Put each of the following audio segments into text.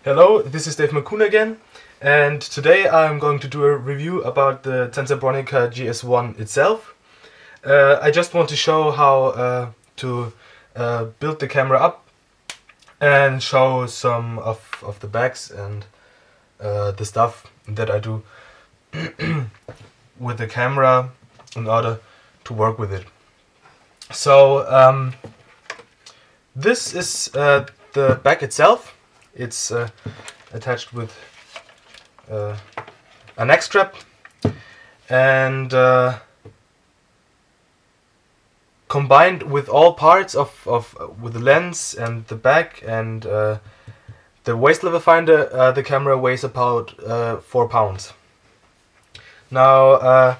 Hello, this is Dave McCoon again, and today I'm going to do a review about the Zenza Bronica GS-1 itself. I just want to show how to build the camera up and show some of the bags and the stuff that I do with the camera in order to work with it. So this is the bag itself. It's attached with a neck strap and combined with all parts with the lens and the back and the waist level finder, the camera weighs about 4 pounds. Now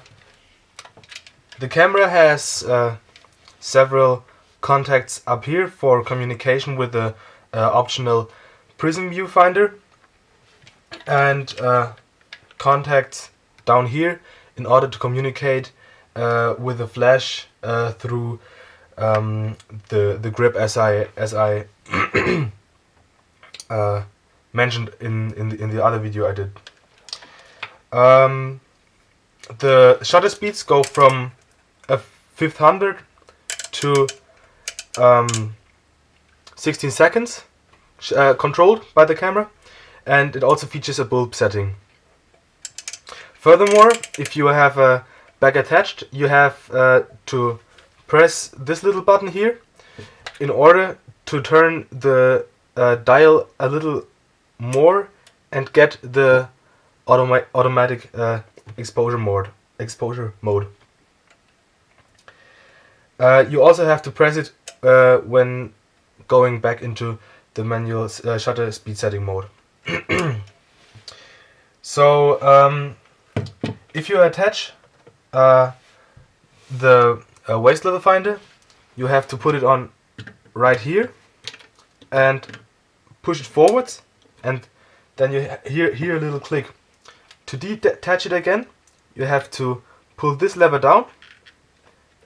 the camera has several contacts up here for communication with the optional prism viewfinder, and contacts down here in order to communicate with the flash through the grip, as I mentioned in the other video I did. The shutter speeds go from a 500 to 16 seconds. Controlled by the camera, and it also features a bulb setting. Furthermore, if you have a bag attached, you have to press this little button here in order to turn the dial a little more and get the automatic exposure mode. You also have to press it when going back into the manual shutter speed setting mode. So if you attach the waist level finder, you have to put it on right here and push it forwards, and then you hear a little click. To detach it again, you have to pull this lever down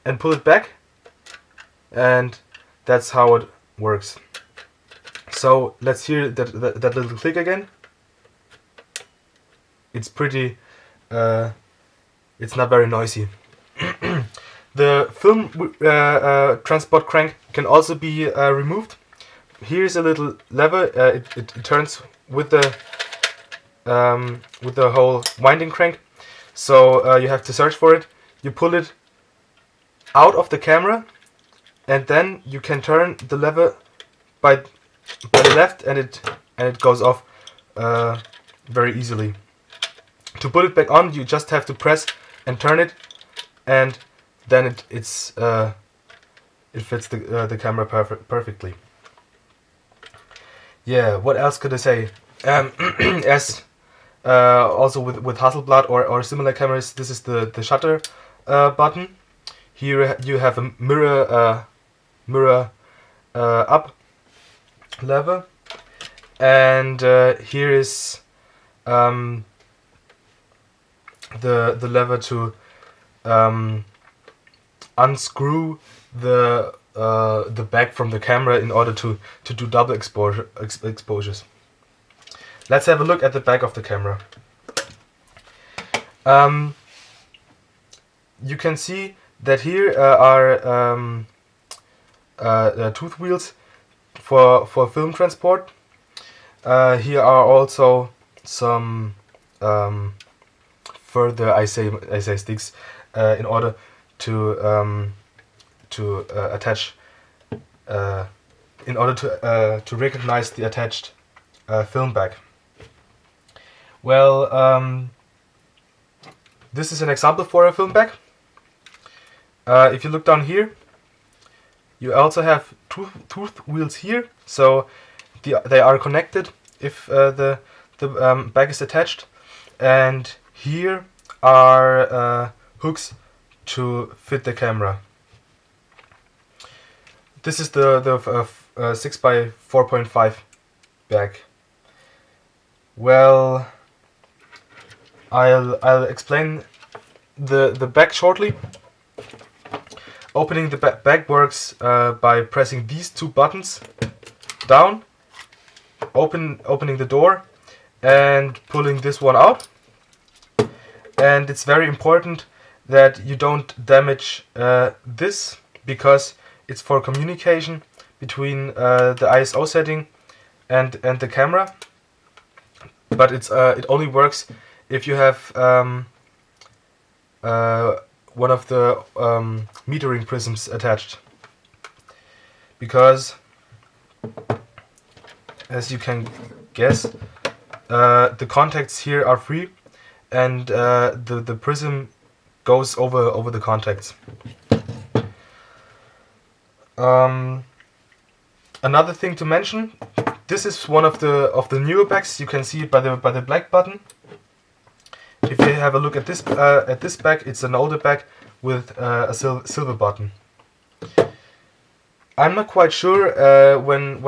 and pull it back, and that's how it works. So let's hear that little click again. It's pretty, it's not very noisy. The film transport crank can also be removed. Here's a little lever. It turns with the whole winding crank. So you have to search for it. You pull it out of the camera, and then you can turn the lever by the left, and it goes off very easily. To put it back on, you just have to press and turn it, and then it fits the camera perfectly. Yeah, what else could I say? As also with Hasselblad or similar cameras, this is the shutter button. Here you have a mirror up lever, and here is the lever to unscrew the back from the camera in order to do double exposures. Let's have a look at the back of the camera. You can see that here are tooth wheels for film transport. Here are also some further I say sticks in order to attach in order to recognize the attached film bag. Well, this is an example for a film bag. If you look down here, you also have tooth wheels here, so they are connected if the bag is attached, and here are hooks to fit the camera. This is the 6 by 4.5 bag. Well, I'll explain the bag shortly. Opening the bag works by pressing these two buttons down. opening the door and pulling this one out. And it's very important that you don't damage this, because it's for communication between the ISO setting and the camera. But it only works if you have one of the metering prisms attached, because as you can guess, the contacts here are free, and the prism goes over the contacts. Another thing to mention: this is one of the newer bags. You can see it by the black button. If you have a look at this bag, it's an older bag with a silver button. I'm not quite sure when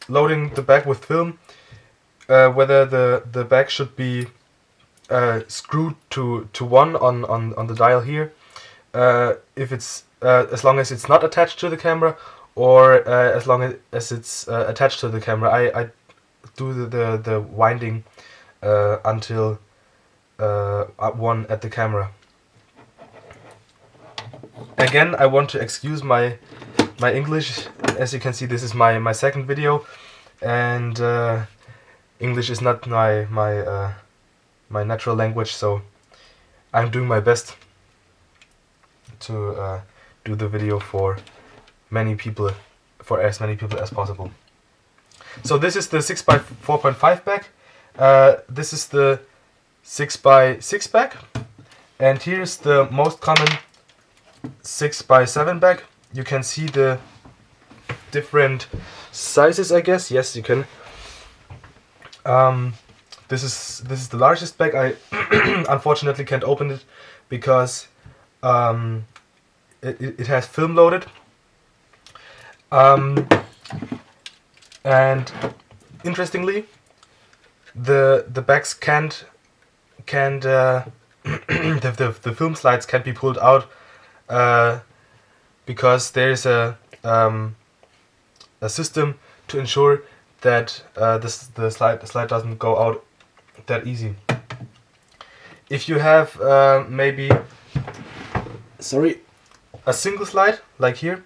loading the bag with film whether the bag should be screwed to 1 on the dial here, if it's as long as it's not attached to the camera, or as long as it's attached to the camera. I do the winding until 1 at the camera. Again, I want to excuse my English. As you can see, this is my second video, and English is not my natural language, so I'm doing my best to do the video for as many people as possible. So this is the 6x4.5 bag. This is the 6x6 bag, and here's the most common 6x7 bag. You can see the different sizes, I guess. Yes, you can. This is the largest bag. I unfortunately can't open it because it has film loaded. And interestingly, the bags can't the film slides can't be pulled out because there is a system to ensure that the slide doesn't go out that easy. If you have maybe a single slide like here,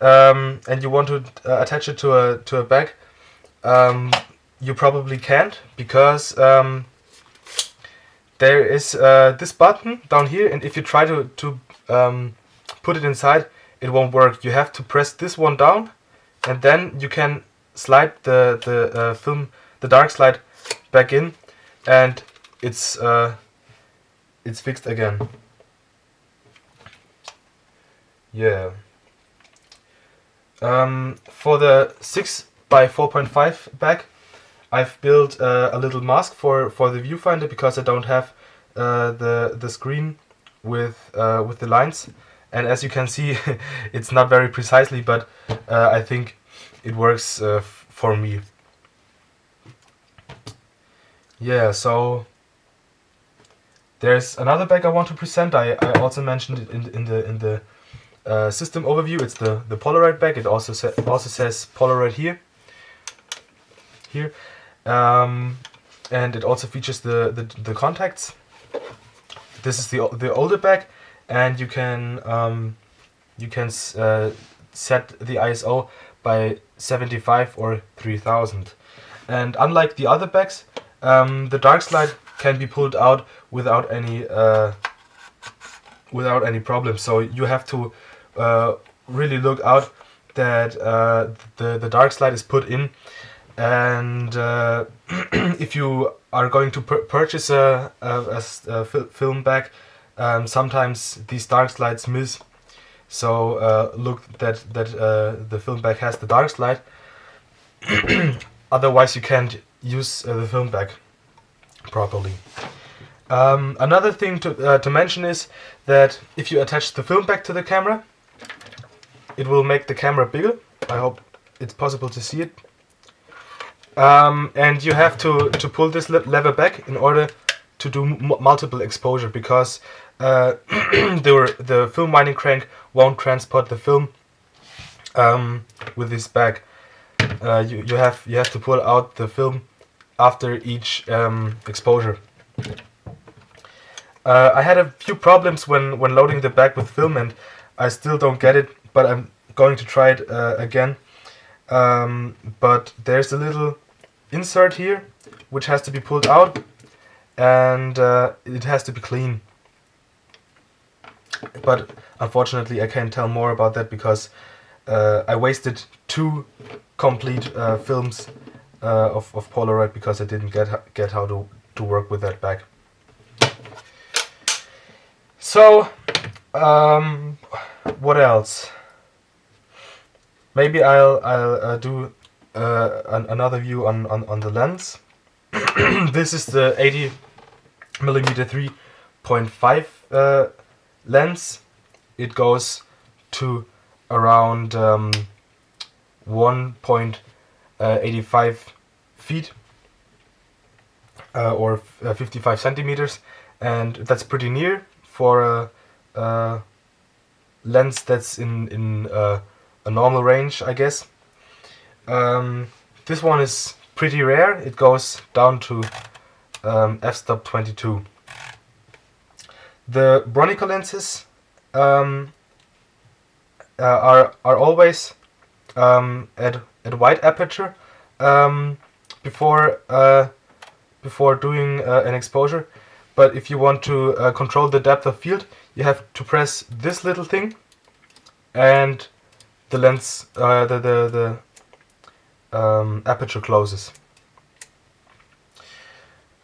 and you want to attach it to a bag, you probably can't, because there is this button down here, and if you try to put it inside, it won't work. You have to press this one down, and then you can slide the dark slide back in, and it's fixed again. Yeah. For the 6x4.5 bag, I've built a little mask for the viewfinder, because I don't have the screen with the lines, and as you can see, it's not very precisely, but I think it works for me. Yeah, so there's another bag I want to present. I also mentioned it in the system overview. It's the Polaroid bag. It also says Polaroid here, and it also features the contacts. This is the older bag, and you can set the ISO by 75 or 3000. And unlike the other bags, the dark slide can be pulled out without any problem. So you have to really look out that the dark slide is put in, and if you are going to purchase a film bag, sometimes these dark slides miss. So look that the film bag has the dark slide. Otherwise, you can't use the film bag properly. Another thing to mention is that if you attach the film bag to the camera, it will make the camera bigger. I hope it's possible to see it. And you have to pull this lever back in order to do multiple exposure, because the film winding crank won't transport the film with this bag. you have to pull out the film after each exposure. I had a few problems when loading the bag with film, and I still don't get it, but I'm going to try it again. But there's a little insert here which has to be pulled out, and it has to be clean. But unfortunately I can't tell more about that because I wasted 2 complete films of Polaroid because I didn't get how to work with that bag. So what else? Maybe I'll do another view on the lens. This is the 80mm 3.5 lens. It goes to around 1.85 feet or 55 centimeters, and that's pretty near for a lens that's in a normal range, I guess. This one is pretty rare. It goes down to f-stop 22. The Bronica lenses are always at wide aperture before doing an exposure. But if you want to control the depth of field, you have to press this little thing, and the lens, the aperture closes.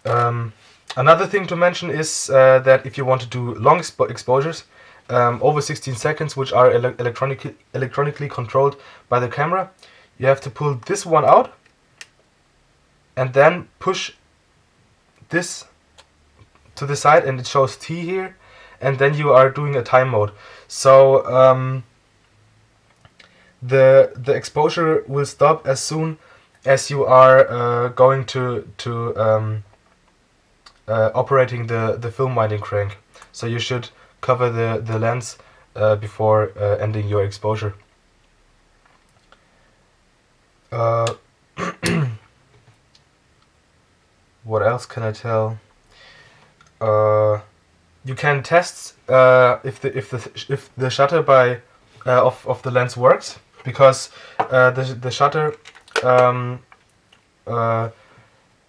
Another thing to mention is that if you want to do long exposures, over 16 seconds, which are electronically controlled by the camera, you have to pull this one out and then push this to the side, and it shows T here, and then you are doing a time mode. So the exposure will stop as soon as you are going to operating the film winding crank. So you should cover the lens before ending your exposure. What else can I tell? You can test if the shutter of the lens works, because the shutter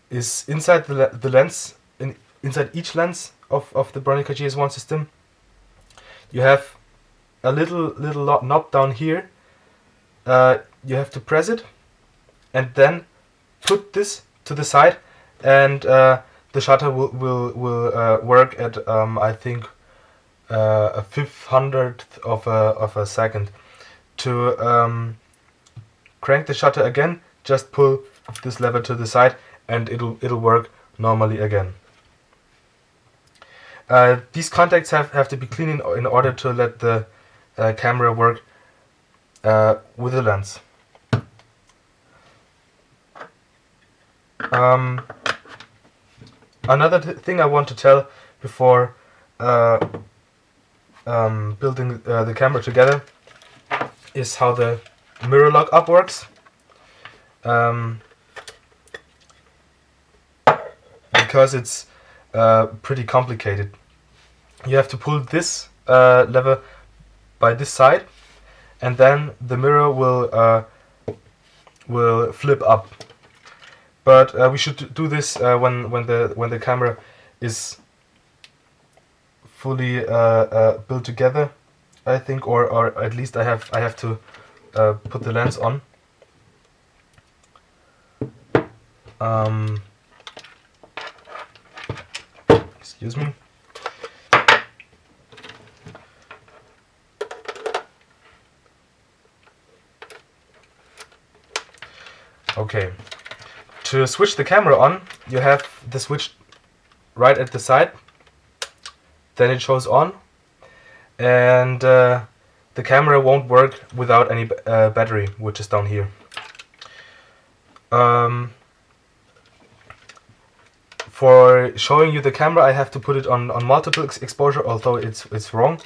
is inside the lens, inside each lens of the Bronica GS-1 system. You have a little knob down here. You have to press it and then put this to the side, and the shutter will work at I think a 500th of a second. To crank the shutter again, just pull this lever to the side, and it'll work normally again. These contacts have to be clean in order to let the camera work with the lens. Another thing I want to tell before building the camera together is how the mirror lock up works. Because it's pretty complicated. You have to pull this lever by this side, and then the mirror will flip up. But we should do this when the camera is fully built together, I think, or at least I have to put the lens on. Excuse me. Okay. To switch the camera on, you have the switch right at the side. Then it shows on, and the camera won't work without any battery, which is down here. For showing you the camera, I have to put it on multiple exposure, although it's wrong.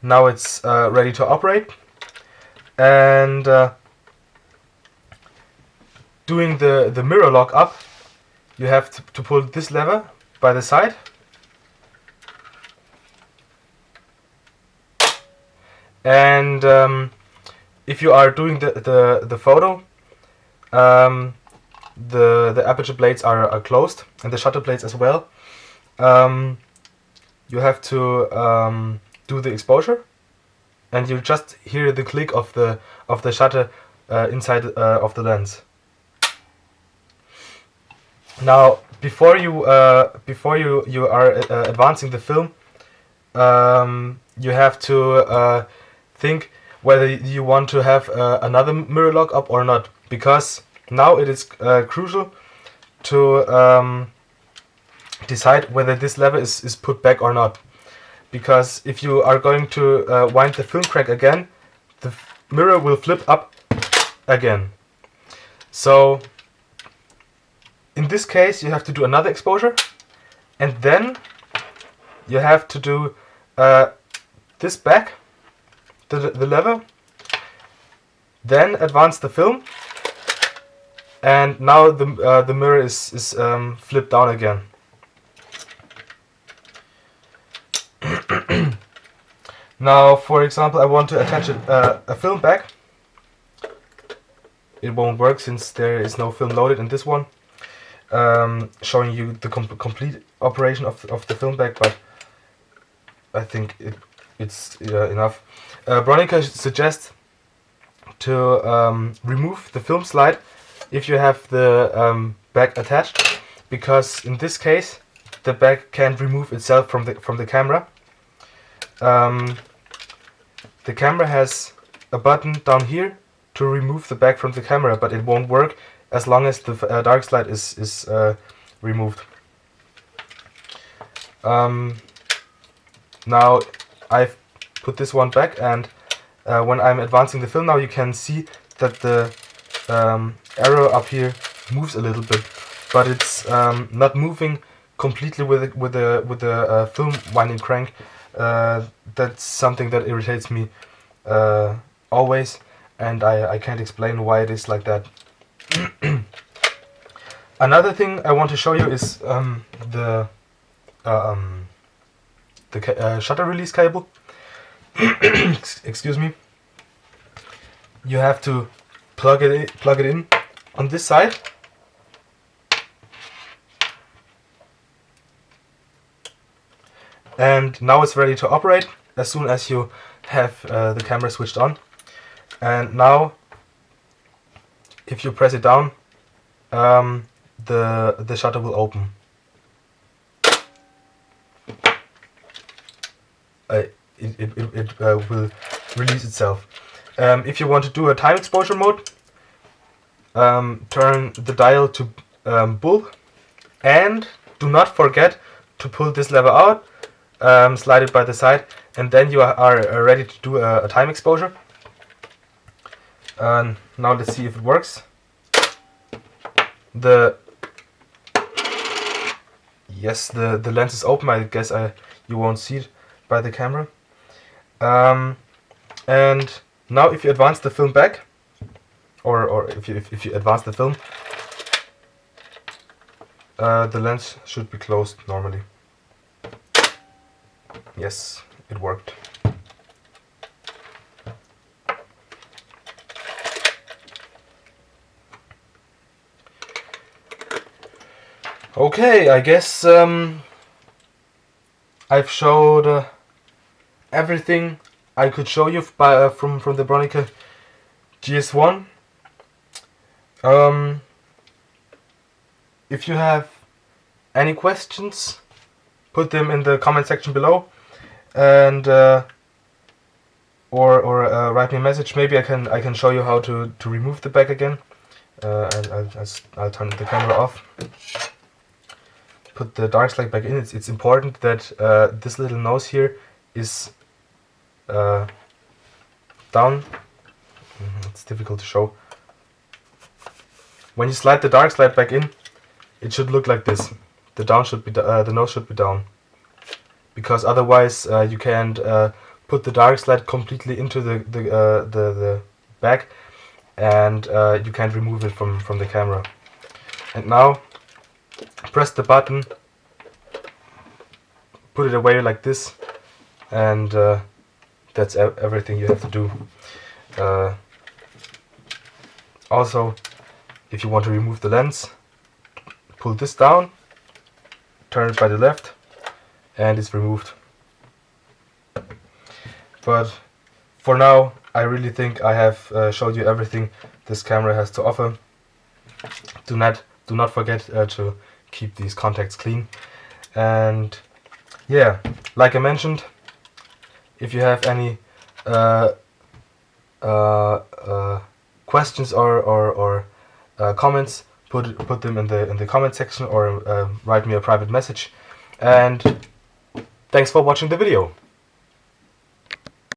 Now it's ready to operate, and doing the mirror lock up, you have to pull this lever by the side. And if you are doing the photo, the aperture blades are closed, and the shutter blades as well. You have to do the exposure, and you just hear the click of the shutter inside of the lens. Now, before you are advancing the film, you have to think whether you want to have another mirror lock up or not, because now it is crucial to decide whether this lever is put back or not. Because if you are going to wind the film crank again, the mirror will flip up again. So in this case you have to do another exposure, and then you have to do this back, the lever, then advance the film, and now the mirror is flipped down again. Now, for example, I want to attach a film back. It won't work since there is no film loaded in this one, showing you the complete operation of the film back, but I think it's enough. Bronica suggests to remove the film slide if you have the back attached, because in this case the back can't remove itself from the camera. The camera has a button down here to remove the back from the camera, but it won't work as long as the dark slide is removed. Now I've put this one back, and when I'm advancing the film now, you can see that the arrow up here moves a little bit, but it's not moving completely with the film winding crank. That's something that irritates me always, and I can't explain why it is like that. Another thing I want to show you is the shutter release cable. Excuse me. You have to plug it in on this side. And now it's ready to operate as soon as you have the camera switched on. And now, if you press it down, the shutter will open. It will release itself. If you want to do a time exposure mode, turn the dial to bulk, and do not forget to pull this lever out. Slide it by the side, and then you are ready to do a time exposure. Now let's see if it works. Yes, the lens is open. I guess you won't see it by the camera. And now if you advance the film back, or if you advance the film, the lens should be closed normally. Yes, it worked. Okay, I guess I've showed everything I could show you from the Bronica GS-1. If you have any questions, put them in the comment section below, and or write me a message. Maybe I can show you how to remove the back again. I'll turn the camera off. Put the dark slide back in. It's important that this little nose here is down. It's difficult to show. When you slide the dark slide back in, it should look like this. The nose should be down, because otherwise you can't put the dark slide completely into the back, and you can't remove it from the camera. And now press the button, put it away like this, and that's everything you have to do. Also, if you want to remove the lens, pull this down, turn it by the left, and it's removed. But for now, I really think I have showed you everything this camera has to offer. Do not forget to keep these contacts clean. And yeah, like I mentioned, if you have any questions or comments, put them in the comment section, or write me a private message. And thanks for watching the video.